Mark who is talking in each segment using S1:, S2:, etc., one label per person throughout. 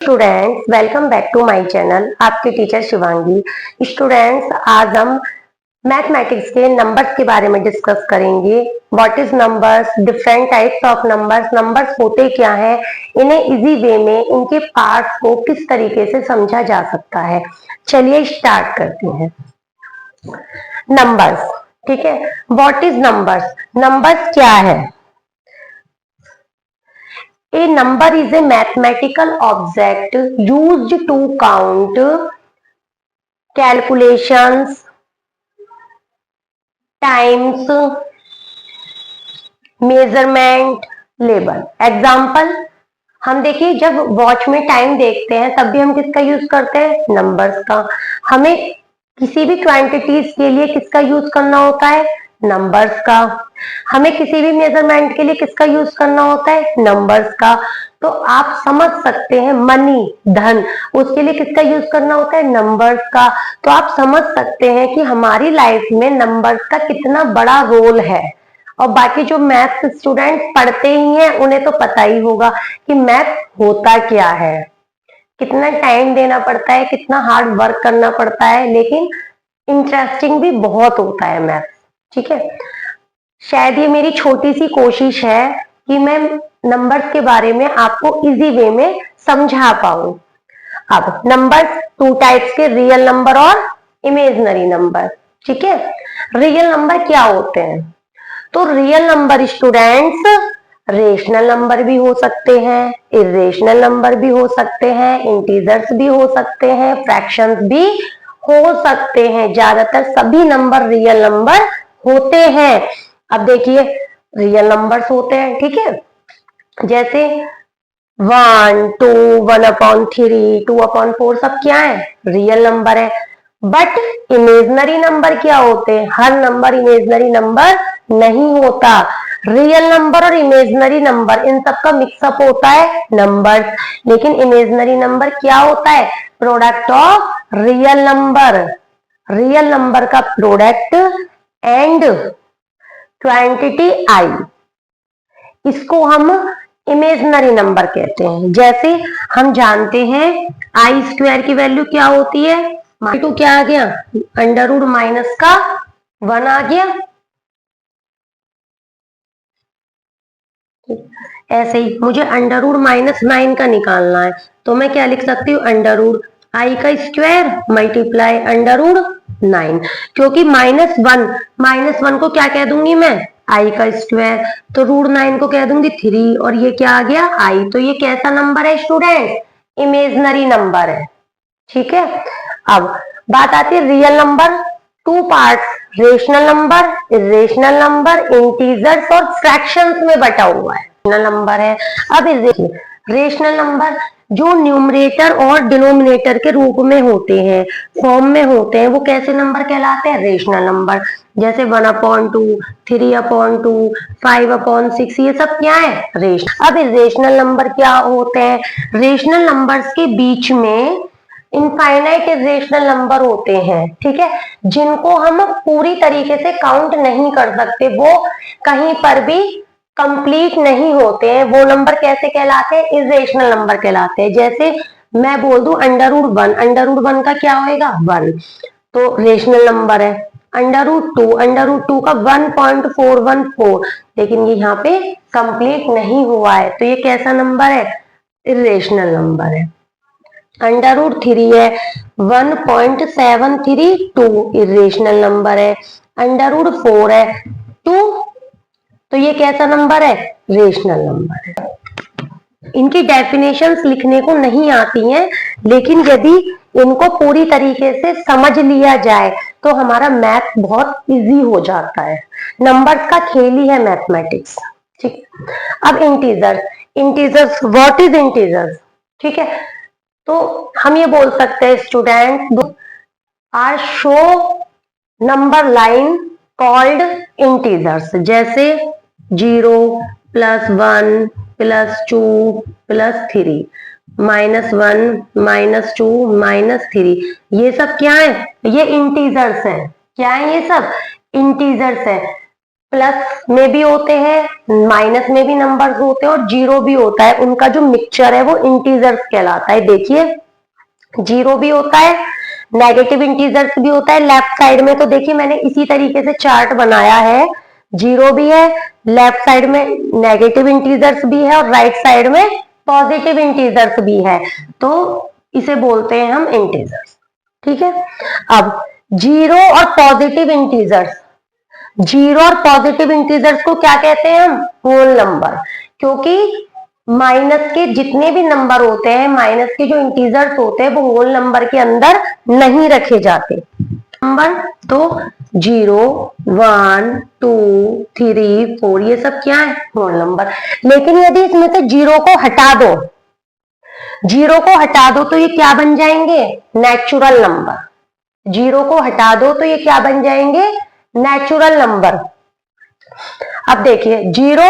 S1: Students, welcome back to my channel. आपके teacher Shivangi. Students, आज हम मैथमेटिक्स के नंबर्स के बारे में डिस्कस करेंगे। What is numbers, different types of numbers, numbers होते क्या हैं, इन्हें इजी वे में इनके पार्ट्स को किस तरीके से समझा जा सकता है। चलिए स्टार्ट करते हैं। नंबर्स, ठीक है। व्हाट इज नंबर्स, नंबर्स क्या है? A number is a mathematical object used to count calculations, times, measurement, level. Example, हम देखिए जब वॉच में टाइम देखते हैं तब भी हम किसका यूज करते हैं? नंबर्स का। हमें किसी भी क्वांटिटीज के लिए किसका यूज करना होता है? नंबर्स का। हमें किसी भी मेजरमेंट के लिए किसका यूज करना होता है? नंबर्स का। तो आप समझ सकते हैं मनी, धन, उसके लिए किसका यूज करना होता है? नंबर्स का। तो आप समझ सकते हैं कि हमारी लाइफ में नंबर्स का कितना बड़ा रोल है। और बाकी जो मैथ स्टूडेंट पढ़ते ही हैं उन्हें तो पता ही होगा कि मैथ होता क्या है, कितना टाइम देना पड़ता है, कितना हार्ड वर्क करना पड़ता है, लेकिन इंटरेस्टिंग भी बहुत होता है मैथ। ठीक है, शायद ये मेरी छोटी सी कोशिश है कि मैं नंबर्स के बारे में आपको इजी वे में समझा पाऊं। अब नंबर्स टू टाइप्स के, रियल नंबर और इमेजिनरी नंबर। ठीक है, रियल नंबर क्या होते हैं? तो real number students rational number भी हो सकते हैं, इरेशनल नंबर भी हो सकते हैं, इंटीजर्स भी हो सकते हैं, फ्रैक्शंस भी हो सकते हैं। ज्यादातर सभी नंबर रियल नंबर होते हैं। अब देखिए रियल नंबर्स होते हैं, ठीक है, जैसे 1, 2, 1/3, 2/4 सब क्या है? रियल नंबर है। बट इमेजनरी नंबर क्या होते हैं? हर नंबर इमेजनरी नंबर नहीं होता। रियल नंबर और इमेजनरी नंबर इन सब का मिक्सअप होता है नंबर। लेकिन इमेजनरी नंबर क्या होता है? Product of real number. Real number का प्रोडक्ट एंड क्वांटिटी आई, इसको हम इमेजनरी नंबर कहते हैं। जैसे हम जानते हैं आई स्क्वायर की वैल्यू क्या होती है? टू क्या आ गया? अंडर रूट माइनस का 1 आ गया। ऐसे ही मुझे अंडर रूट -9 का निकालना है, तो मैं क्या लिख सकती हूँ? अंडर रूट आई का स्क्वायर मल्टीप्लाई अंडर रूट 9। क्योंकि -1 को क्या कह दूंगी मैं? आई का स्क्वायर। तो √9 को कह दूंगी 3, और ये क्या आ गया? आई। तो ये कैसा नंबर है स्टूडेंट? इमेजनरी नंबर है। ठीक है, अब बात आती है real number. Two parts, rational number, irrational number, integers और फ्रैक्शंस में बटा हुआ है। नंबर है। अब रेशनल नंबर जो न्यूमरेटर और डिनोमिनेटर के रूप में होते हैं, फॉर्म में होते हैं, वो कैसे नंबर कहलाते हैं? Rational number. जैसे 1/2, 3/2, 5/6, ये सब क्या है? रेशनल। अब इरेशनल नंबर क्या होते हैं? रेशनल नंबर्स के बीच में इनफाइनाइट इरेशनल नंबर होते हैं, ठीक है, जिनको हम पूरी तरीके से काउंट नहीं कर सकते, वो कहीं पर भी कंप्लीट नहीं होते हैं। वो नंबर कैसे कहलाते हैं? इरेशनल नंबर कहलाते हैं। जैसे मैं बोल दूं अंडर रूट 1, अंडर रूट 1 का क्या होएगा? 1, तो रेशनल नंबर है। अंडर रूट टू का 1.414, लेकिन ये यहाँ पे कंप्लीट नहीं हुआ है, तो ये कैसा नंबर है? इरेशनल नंबर है। अंडर रूट 3 है 1.732, इरेशनल नंबर है। अंडर रूट 4 है 2, तो ये कैसा नंबर है? रेशनल नंबर है। इनकी डेफिनेशंस लिखने को नहीं आती हैं, लेकिन यदि इनको पूरी तरीके से समझ लिया जाए तो हमारा मैथ बहुत इजी हो जाता है। नंबर्स का खेल ही है मैथमेटिक्स। ठीक, अब इंटीजर्स व्हाट इज इंटीजर्स? ठीक है, तो हम ये बोल सकते हैं student are show number line called integers. जैसे 0, +1, +2, +3, -1, -2, -3, ये सब क्या है? ये इंटीजर्स है। क्या है ये सब? इंटीजर्स है। प्लस में भी होते हैं, माइनस में भी नंबर्स होते हैं और जीरो भी होता है। उनका जो मिक्सचर है वो इंटीजर्स कहलाता है। देखिए जीरो भी होता है, नेगेटिव इंटीजर्स भी होता है। लेफ्ट साइड में तो देखिए मैंने इसी तरीके से चार्ट बनाया है, जीरो भी है, लेफ्ट साइड में नेगेटिव इंटीजर्स भी है और राइट साइड में पॉजिटिव इंटीजर्स भी है, तो इसे बोलते हैं हम इंटीजर्स। ठीक है, अब जीरो और पॉजिटिव इंटीजर्स, जीरो और पॉजिटिव इंटीजर्स को क्या कहते हैं हम? Whole number. क्योंकि माइनस के जितने भी नंबर होते हैं, माइनस के जो इंटीजर्स होते हैं वो होल नंबर के अंदर नहीं रखे जाते। नंबर तो 0, 1, 2, 3, 4 ये सब क्या है? Whole number. लेकिन यदि इसमें से जीरो को हटा दो, जीरो को हटा दो तो ये क्या बन जाएंगे? Natural number. जीरो को हटा दो तो ये क्या बन जाएंगे? Natural number. अब देखिए जीरो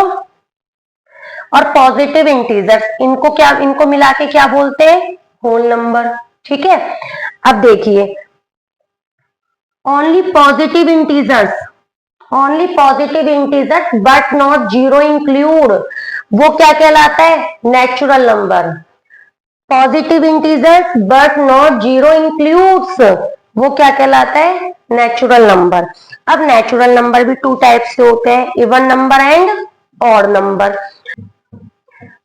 S1: और पॉजिटिव इंटीजर्स, इनको मिला के क्या बोलते हैं? Whole number. ठीक है, अब देखिए only positive integers, only positive integers but not zero include, वो क्या कहलाता है? Natural number. Positive integers but not zero includes, वो क्या कहलाता है? Natural number. अब नेचुरल नंबर भी टू टाइप्स के होते हैं, even number and odd number.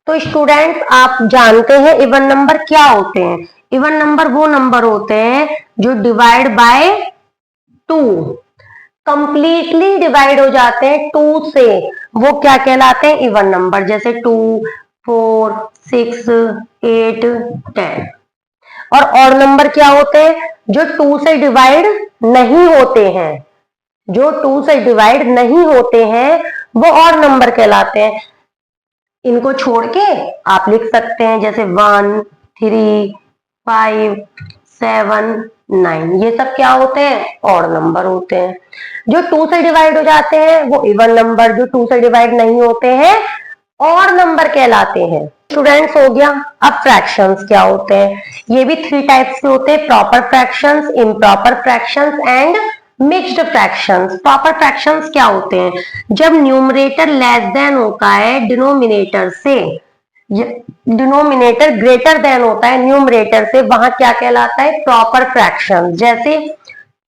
S1: तो स्टूडेंट्स आप जानते हैं इवन नंबर क्या होते हैं? इवन नंबर वो नंबर होते हैं जो divide by two, completely divide हो जाते हैं टू से, वो क्या कहलाते हैं? Even number. जैसे 2, 4, 6, 8, 10। और ऑड नंबर क्या होते हैं? जो 2 से डिवाइड नहीं होते हैं, जो 2 से डिवाइड नहीं होते हैं वो ऑड नंबर कहलाते हैं। इनको छोड़ के आप लिख सकते हैं जैसे 1, 3, 5, 7, 9, ये सब क्या होते हैं? ऑड नंबर होते हैं। जो 2 से डिवाइड हो जाते हैं वो इवन नंबर, जो 2 से डिवाइड नहीं होते हैं ऑड नंबर कहलाते हैं। स्टूडेंट्स हो गया। अब फ्रैक्शंस क्या होते हैं? ये भी 3 टाइप्स के होते हैं, proper fractions, improper fractions and mixed fractions. Proper fractions क्या होते हैं? जब न्यूमरेटर लेस देन होता है डिनोमिनेटर से, डिनोमिनेटर ग्रेटर देन होता है न्यूमरेटर से, वहां क्या कहलाता है? Proper fraction. जैसे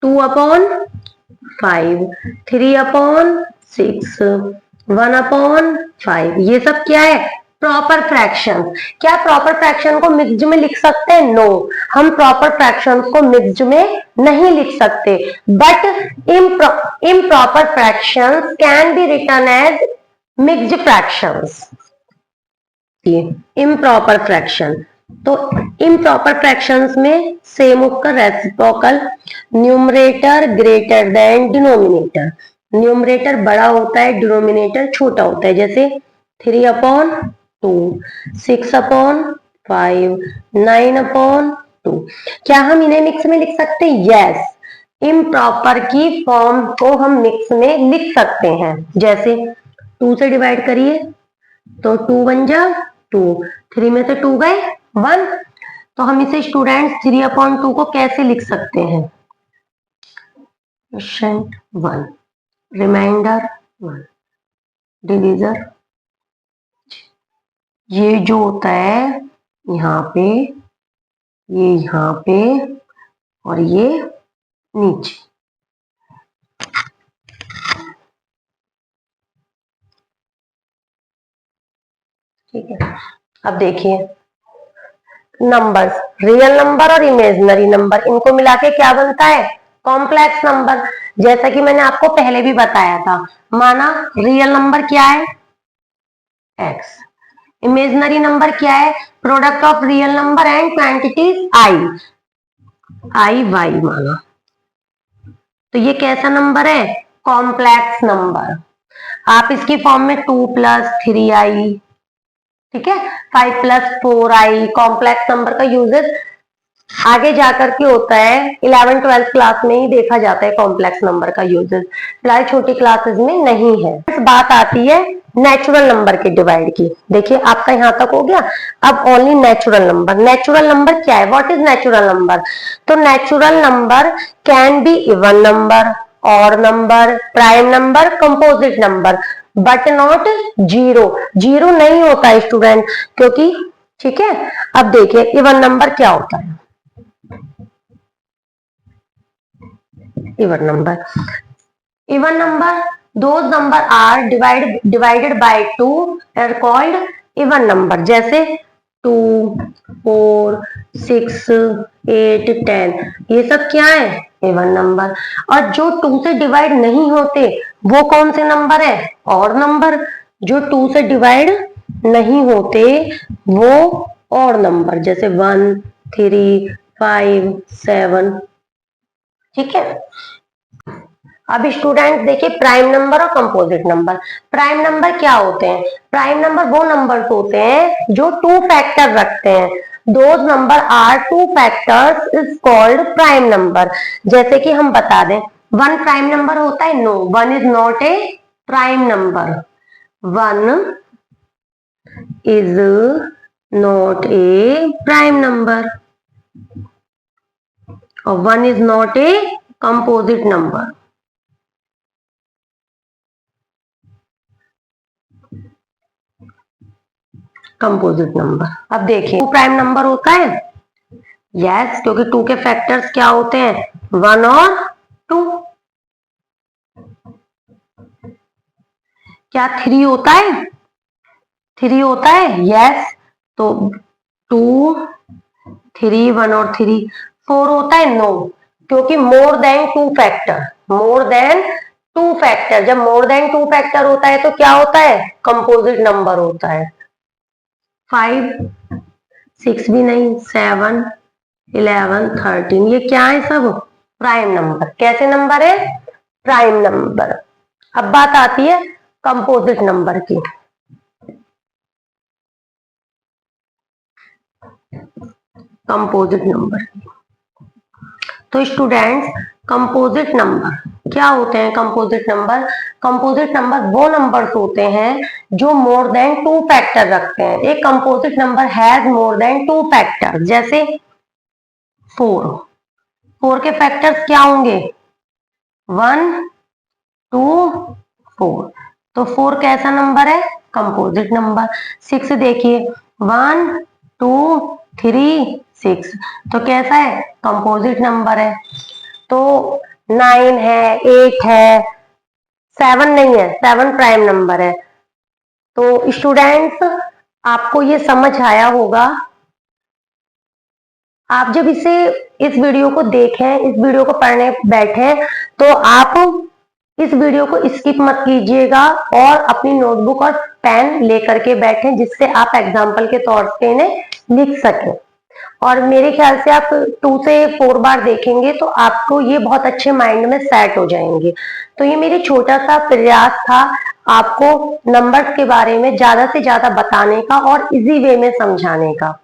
S1: 2/5, 3/6, 1/5, ये सब क्या है? Proper fraction. क्या प्रॉपर फ्रैक्शन को मिक्स्ड में लिख सकते हैं? नो, हम प्रॉपर फ्रैक्शन को मिक्स्ड में नहीं लिख सकते। But improper fractions can be written as mixed fractions. Improper fraction, तो इम्प्रॉपर फ्रैक्शंस में सेम होकर reciprocal, numerator greater than denominator, numerator बड़ा होता है, डिनोमिनेटर छोटा होता है। जैसे 3/2, 6/5, 9/2। क्या हम इन्हें मिक्स में लिख सकते हैं? यस, इम्प्रॉपर की फॉर्म को हम मिक्स में लिख सकते हैं। जैसे 2 से डिवाइड करिए तो 2 बन जा 2, 3 में से 2 गए 1, तो हम इसे स्टूडेंट्स 3/2 को कैसे लिख सकते हैं? 1, रिमाइंडर 1, डिविजर, ये जो होता है यहाँ पे, ये यहाँ पे और ये नीचे। ठीक है, अब देखिए नंबर्स, रियल नंबर और इमेजिनरी नंबर, इनको मिला के क्या बनता है? Complex number. जैसा कि मैंने आपको पहले भी बताया था, माना रियल नंबर क्या है? x, इमेजिनरी नंबर क्या है? Product of real number and quantities i y माना, तो ये कैसा नंबर है? Complex number. आप इसकी फॉर्म में 2 + 3i, ठीक है, 5 + 4i, कॉम्प्लेक्स नंबर का यूजेस आगे जाकर के होता है, 11th 12th क्लास में ही देखा जाता है कॉम्प्लेक्स नंबर का यूजेस, फिलहाल छोटी क्लासेस में नहीं है। इस बात आती है नेचुरल नंबर के डिवाइड की। देखिए आपका यहां तक हो गया। अब only natural number. Natural number क्या है? What is natural number? तो natural number can be even number, odd number, prime number, composite number, but not zero. Zero नहीं होता है स्टूडेंट, क्योंकि ठीक है। अब देखिए इवन नंबर क्या होता है। Even number, even number, those number are divided by two are called even number. जैसे 2, 4, 6, 8, 10, ये सब क्या है? Even number. और जो 2 से डिवाइड नहीं होते वो कौन से नंबर है? Odd number. जो 2 से डिवाइड नहीं होते वो ऑड नंबर, जैसे 1, 3, 5, 7। ठीक है। अब स्टूडेंट देखिए प्राइम नंबर और कंपोजिट नंबर। प्राइम नंबर क्या होते हैं? प्राइम नंबर वो नंबर्स होते हैं जो 2 फैक्टर रखते हैं। Those number are 2 factors is called prime number. जैसे कि हम बता दें 1 प्राइम नंबर होता है? No, 1 is not a prime number. 1 is not a prime number और 1 is not a composite number. Composite number. अब देखिए 2 प्राइम नंबर होता है? यस, क्योंकि 2 के फैक्टर्स क्या होते हैं? 1 और 2। क्या 3 होता है? 3 होता है? यस। तो 2, 3, 1 और 3। 4 होता है? नो, क्योंकि more than 2 factor. More than 2 factor, जब मोर देन 2 फैक्टर होता है तो क्या होता है? कंपोजिट नंबर होता है। 5, 6 भी नहीं, 7, 11, 13, ये क्या है? सब प्राइम नंबर। कैसे नंबर है? Prime number. अब बात आती है कंपोजिट नंबर की। कंपोजिट नंबर, तो स्टूडेंट्स कंपोजिट नंबर क्या होते हैं? कंपोजिट नंबर, कंपोजिट नंबर वो नंबर्स होते हैं जो मोर देन 2 फैक्टर रखते हैं। एक composite number has more than 2 factor. जैसे 4, 4 के फैक्टर्स क्या होंगे? 1, 2, 4। तो 4 कैसा नंबर है? Composite number. 6 देखिए 1, 2, 3, 6, तो कैसा है? कंपोजिट नंबर है। तो 9 है, 8 है, 7 नहीं है, 7 प्राइम नंबर है। तो स्टूडेंट्स आपको ये समझ आया होगा। आप जब इस वीडियो को देखें, इस वीडियो को पढ़ने बैठे, तो आप इस वीडियो को स्किप मत कीजिएगा और अपनी नोटबुक और पेन लेकर के बैठें, जिससे आप एग्जाम्पल के तौर पे इन्हें लिख सकें। और मेरे ख्याल से आप 2 से 4 बार देखेंगे तो आपको ये बहुत अच्छे माइंड में सेट हो जाएंगे। तो ये मेरी छोटा सा प्रयास था आपको नंबर्स के बारे में ज्यादा से ज्यादा बताने का और इजी वे में समझाने का।